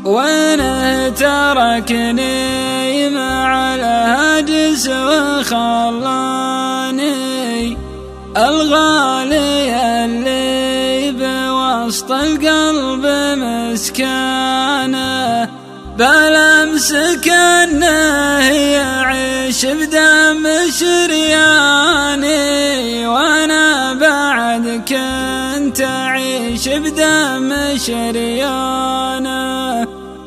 وانا تركني مع الهاجس وخلاني الغالي اللي بوسط القلب مسكانه بلمسك انه يعيش بدم شرياني وانا بعد كنت اعيش بدم شريانه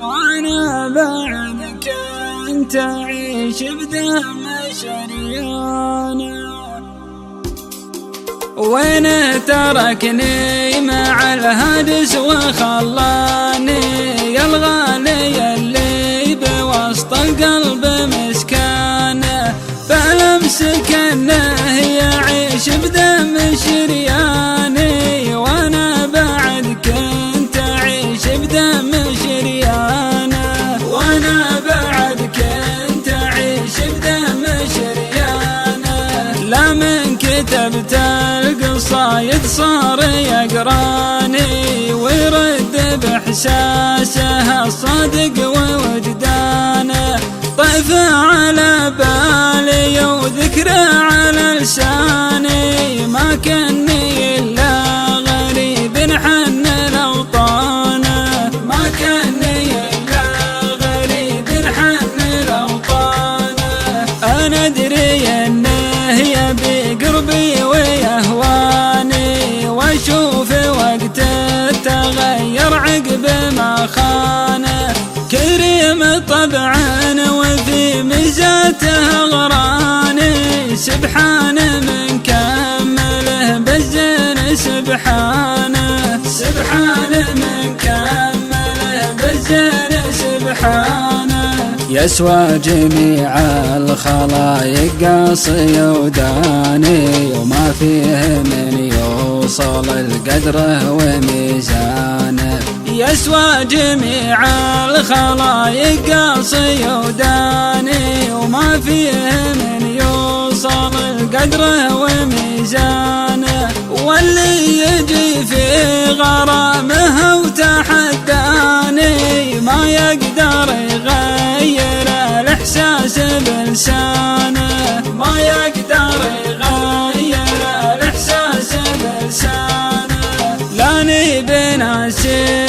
وانا بعد كنت اعيش بدم شريانه وين تركني مع الهاجس وخلاني يا الغالي اللي بوسط القلب مسكانه بلمسك انه يعيش بدم شرياني وانا بعد كنت اعيش بدم شريانه وانا بعد كنت اعيش بدم شريانه لا من كتبت القصايد صار يقراني ويرد باحساسه الصادق ووجدانه طيف على بالي وذكره على لساني ما كني الا غريب حن الاوطانه ما كني الا غريب حن الاوطانه انا ادري انه يبي قربي ويهواني واشوف وقت التغير عقب ما خانه كريم طبعا وفي ميزاته غراني سبحانه من كمله بالزين سبحانه سبحانه من كمله بالزين سبحانه يسوى جميع الخلايق قاصي وداني وما فيه من يوصل القدره وميزانه يسوى جميع الخلايق قاصي وداني وما فيه من يوصل القدره وميزانه واللي يجي في غرامه وتحداني ما يقدر يغير الاحساس بلسانه ما يقدر يغير الاحساس بلسانه لاني بناسي